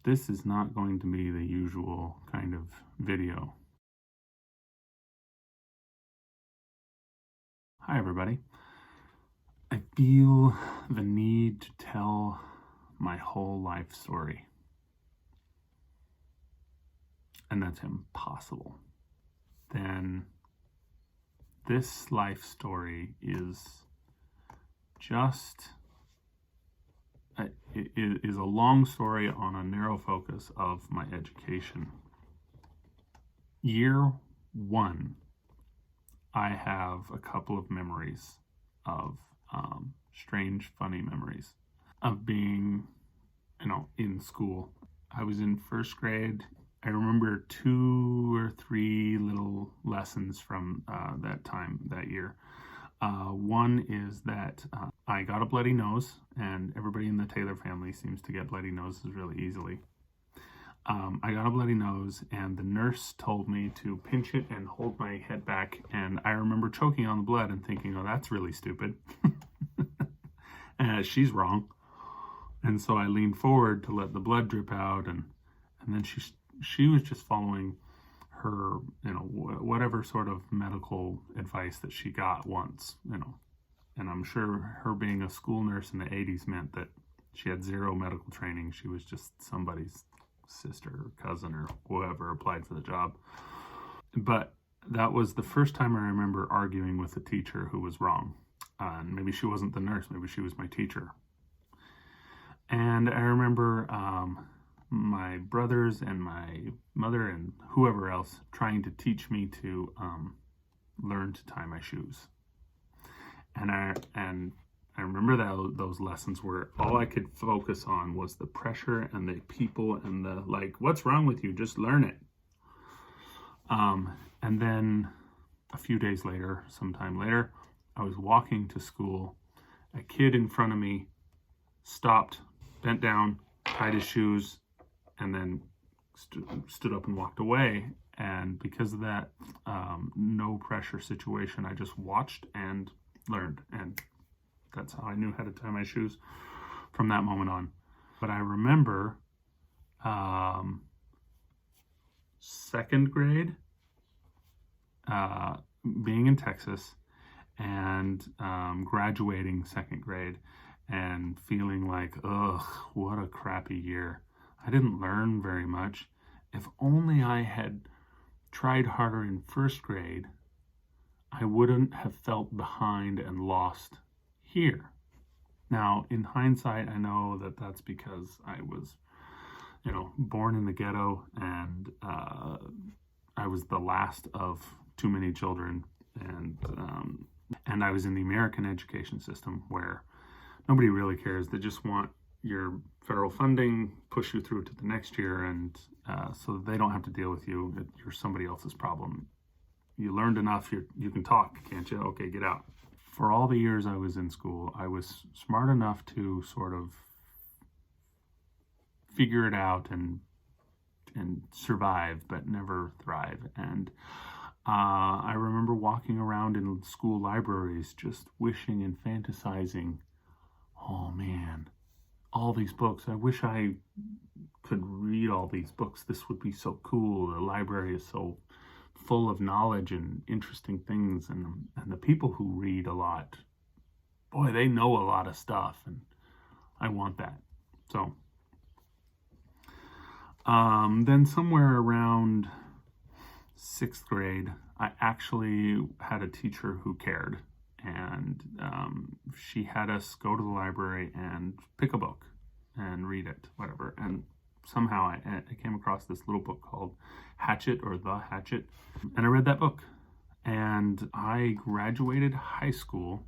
This is not going to be the usual kind of video. Hi, everybody. I feel the need to tell my whole life story. And that's impossible. Then this life story is just is a long story on a narrow focus of my education. Year one, I have a couple of memories of strange, funny memories of being, in school. I was in first grade. I remember 2 or 3 little lessons from that year. One is that I got a bloody nose, and everybody in the Taylor family seems to get bloody noses really easily. I got a bloody nose, and the nurse told me to pinch it and hold my head back, and I remember choking on the blood and thinking, oh, that's really stupid. And she's wrong. And so I leaned forward to let the blood drip out, and then she was just following her, whatever sort of medical advice that she got once, and I'm sure her being a school nurse in the 80s meant that she had zero medical training. She was just somebody's sister or cousin or whoever applied for the job. But that was the first time I remember arguing with a teacher who was wrong. And maybe she wasn't the nurse, maybe she was my teacher. And I remember my brothers and my mother and whoever else trying to teach me to learn to tie my shoes. And I remember that those lessons where all I could focus on was the pressure and the people and the what's wrong with you? Just learn it. And then a few days later, sometime later, I was walking to school. A kid in front of me stopped, bent down, tied his shoes, and then stood up and walked away. And because of that no pressure situation, I just watched and learned. And that's how I knew how to tie my shoes from that moment on. But I remember second grade, being in Texas and graduating second grade and feeling like, ugh, what a crappy year. I didn't learn very much. If only I had tried harder in first grade, I wouldn't have felt behind and lost here. Now, in hindsight, I know that that's because I was, born in the ghetto, and I was the last of too many children, and I was in the American education system where nobody really cares. They just want your federal funding, push you through to the next year, and so they don't have to deal with you. You're somebody else's problem. You learned enough, you can talk, can't you? Okay, get out. For all the years I was in school, I was smart enough to sort of figure it out and survive, but never thrive. And I remember walking around in school libraries just wishing and fantasizing, oh man, all these books. I wish I could read all these books. This would be so cool. The library is so full of knowledge and interesting things, and the people who read a lot, boy, they know a lot of stuff, and I want that. So then somewhere around 6th grade, I actually had a teacher who cared, and she had us go to the library and pick a book and read it, whatever. And somehow I came across this little book called Hatchet, or The Hatchet, and I read that book. And I graduated high school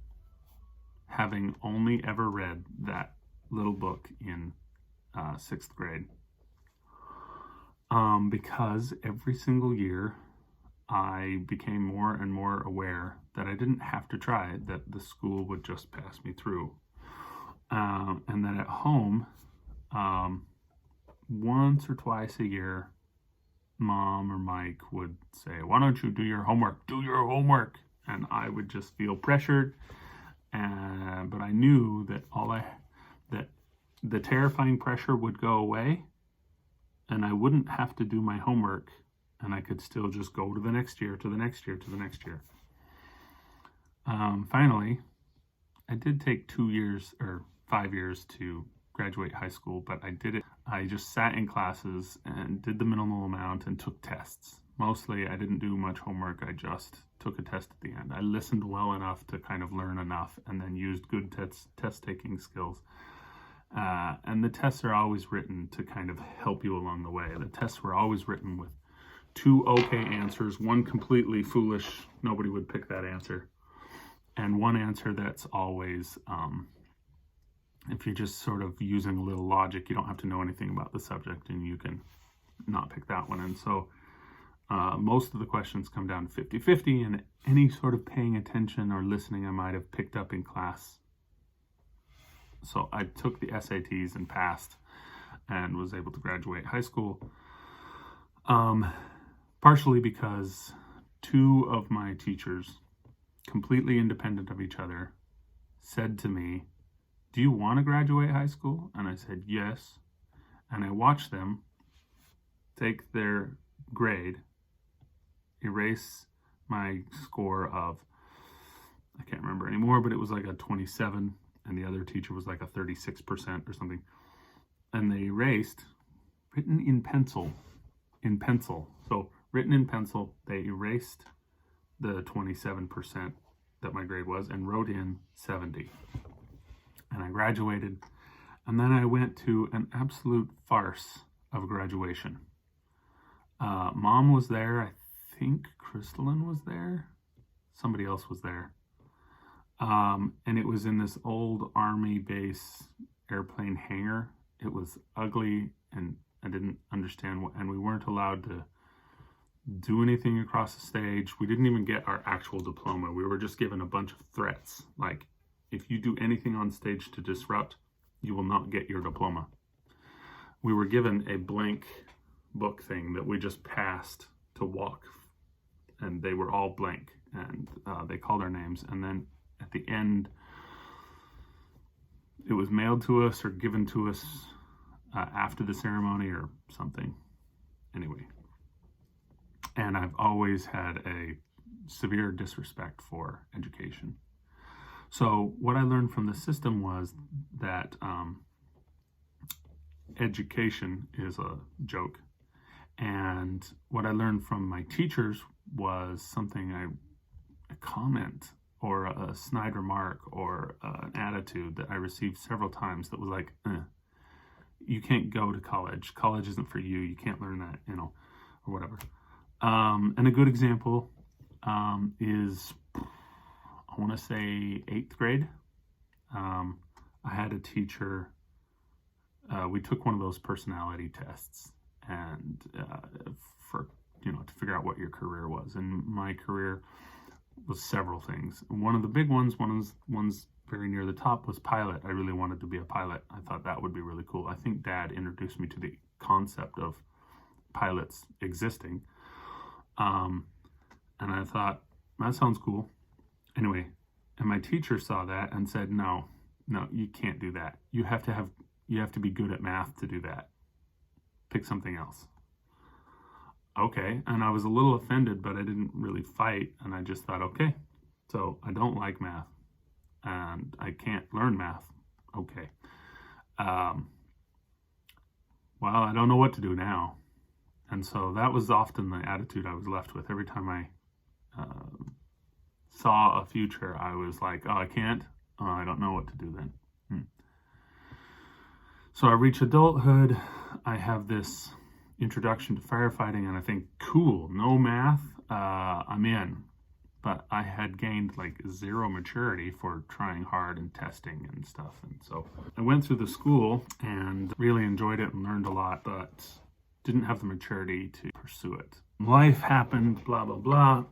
having only ever read that little book in 6th grade. Because every single year I became more and more aware that I didn't have to try, that the school would just pass me through. And that at home, once or twice a year, Mom or Mike would say, why don't you do your homework? Do your homework. And I would just feel pressured. But I knew that that the terrifying pressure would go away and I wouldn't have to do my homework, and I could still just go to the next year, to the next year, to the next year. Finally, I did take 2 years or 5 years to graduate high school, but I did it. I just sat in classes and did the minimal amount and took tests. Mostly, I didn't do much homework. I just took a test at the end. I listened well enough to kind of learn enough, and then used good test-taking skills. And the tests are always written to kind of help you along the way. The tests were always written with 2 okay answers, 1 completely foolish, nobody would pick that answer, and 1 answer that's always, if you're just sort of using a little logic, you don't have to know anything about the subject, and you can not pick that one. And so most of the questions come down to 50-50, and any sort of paying attention or listening I might have picked up in class. So I took the SATs and passed, and was able to graduate high school. Partially because 2 of my teachers, completely independent of each other, said to me, "Do you want to graduate high school?" And I said, "Yes." And I watched them take their grade, erase my score of, I can't remember anymore, but it was like a 27, and the other teacher was like a 36% or something. And they erased, written in pencil. So written in pencil, they erased the 27% that my grade was and wrote in 70. And I graduated. And then I went to an absolute farce of a graduation. Mom was there. I think Crystalline was there. Somebody else was there. And it was in this old army base airplane hangar. It was ugly, and I didn't understand what, and we weren't allowed to do anything across the stage. We didn't even get our actual diploma. We were just given a bunch of threats. Like, if you do anything on stage to disrupt, you will not get your diploma. We were given a blank book thing that we just passed to walk, and they were all blank, and they called our names, and then at the end, it was mailed to us or given to us after the ceremony or something. Anyway, and I've always had a severe disrespect for education. So what I learned from the system was that education is a joke. And what I learned from my teachers was something a comment or a snide remark or an attitude that I received several times that was like, you can't go to college. College isn't for you. You can't learn that, or whatever. And a good example is, I want to say 8th grade. I had a teacher, we took one of those personality tests, and for, to figure out what your career was. And my career was several things. One of the big ones, one's very near the top, was pilot. I really wanted to be a pilot. I thought that would be really cool. I think Dad introduced me to the concept of pilots existing. And I thought, that sounds cool. Anyway, and my teacher saw that and said, no, you can't do that. You have to be good at math to do that. Pick something else. Okay, and I was a little offended, but I didn't really fight, and I just thought, okay, so I don't like math, and I can't learn math. Okay. Well, I don't know what to do now. And so that was often the attitude I was left with. Every time I saw a future, I was like, oh, I can't. Oh, I don't know what to do then. So I reach adulthood. I have this introduction to firefighting, and I think, cool, no math, I'm in. But I had gained like 0 maturity for trying hard and testing and stuff. And so I went through the school and really enjoyed it and learned a lot, but didn't have the maturity to pursue it. Life happened, blah, blah, blah.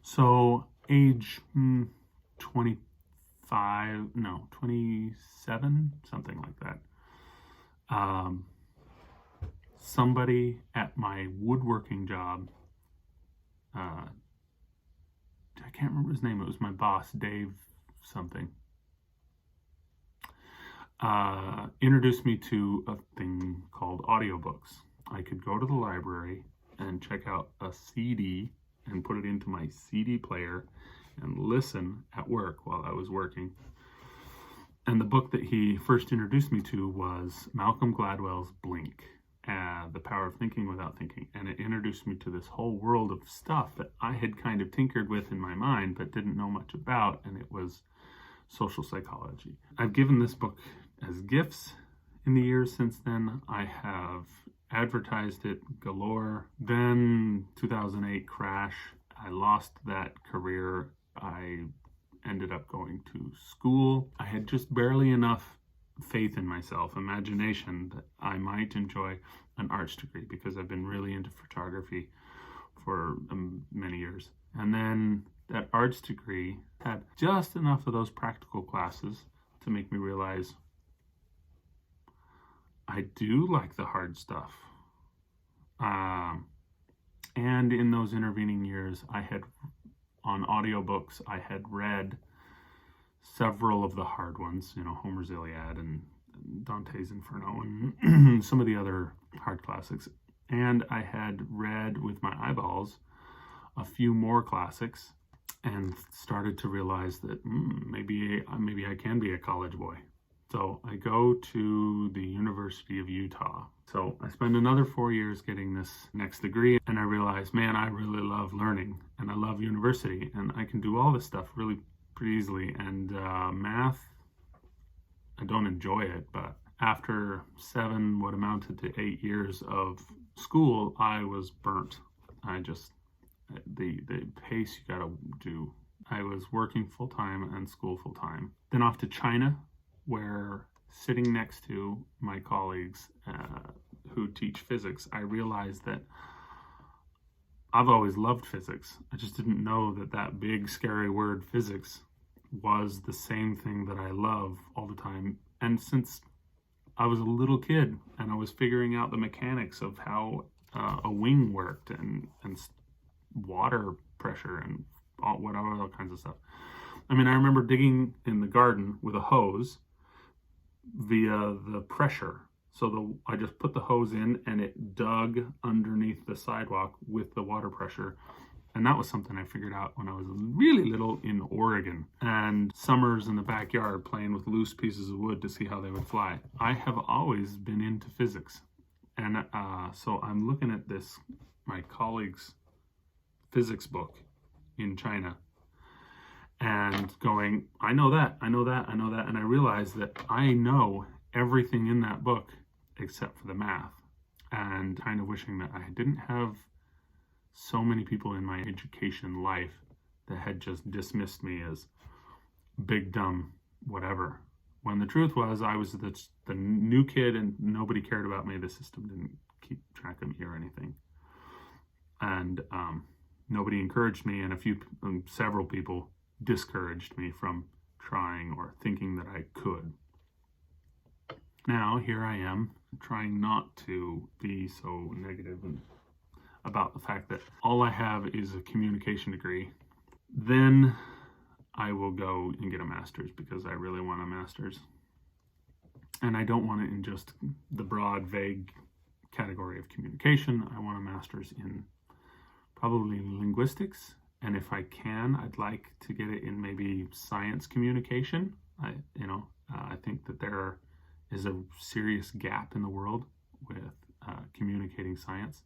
So age 27, something like that. Somebody at my woodworking job, I can't remember his name, it was my boss, Dave something. introduced me to a thing called audiobooks. I could go to the library and check out a CD and put it into my CD player and listen at work while I was working. And the book that he first introduced me to was Malcolm Gladwell's Blink, The Power of Thinking Without Thinking. And it introduced me to this whole world of stuff that I had kind of tinkered with in my mind but didn't know much about, and it was social psychology. I've given this book as gifts in the years since then. I have advertised it galore. Then 2008 crash, I lost that career. I ended up going to school. I had just barely enough faith in myself, imagination, that I might enjoy an arts degree, because I've been really into photography for many years. And then that arts degree had just enough of those practical classes to make me realize I do like the hard stuff. And in those intervening years, on audiobooks, I had read several of the hard ones, Homer's Iliad and Dante's Inferno and some of the other hard classics. And I had read with my eyeballs a few more classics and started to realize that maybe I can be a college boy. So I go to the University of Utah. So I spend another 4 years getting this next degree, and I realize, man, I really love learning, and I love university, and I can do all this stuff really pretty easily. And math, I don't enjoy it, but after what amounted to 8 years of school, I was burnt. The pace you gotta do. I was working full-time and school full-time. Then off to China, where sitting next to my colleagues who teach physics, I realized that I've always loved physics. I just didn't know that big scary word physics was the same thing that I love all the time. And since I was a little kid and I was figuring out the mechanics of how a wing worked and water pressure and all kinds of stuff. I mean, I remember digging in the garden with a hose via the pressure. So I just put the hose in and it dug underneath the sidewalk with the water pressure. And that was something I figured out when I was really little in Oregon, and summers in the backyard playing with loose pieces of wood to see how they would fly. I have always been into physics. And so I'm looking at my colleague's physics book in China and going, I know that. And I realized that I know everything in that book except for the math, and kind of wishing that I didn't have so many people in my education life that had just dismissed me as big, dumb, whatever. When the truth was, I was the new kid and nobody cared about me. The system didn't keep track of me or anything. And nobody encouraged me, and several people discouraged me from trying or thinking that I could. Now, here I am, trying not to be so negative about the fact that all I have is a communication degree. Then I will go and get a master's because I really want a master's. And I don't want it in just the broad, vague category of communication. I want a master's in probably linguistics. And if I can, I'd like to get it in maybe science communication. I think that there is a serious gap in the world with communicating science.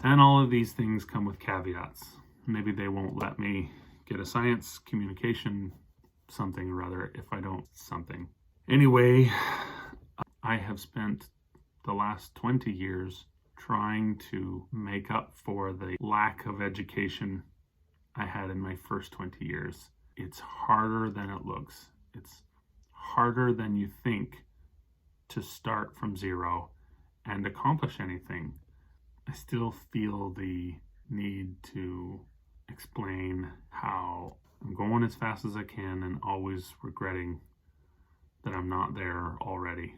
And all of these things come with caveats. Maybe they won't let me get a science communication something or other if I don't something. Anyway, I have spent the last 20 years trying to make up for the lack of education I had in my first 20 years. It's harder than it looks. It's harder than you think to start from zero and accomplish anything. I still feel the need to explain how I'm going as fast as I can and always regretting that I'm not there already.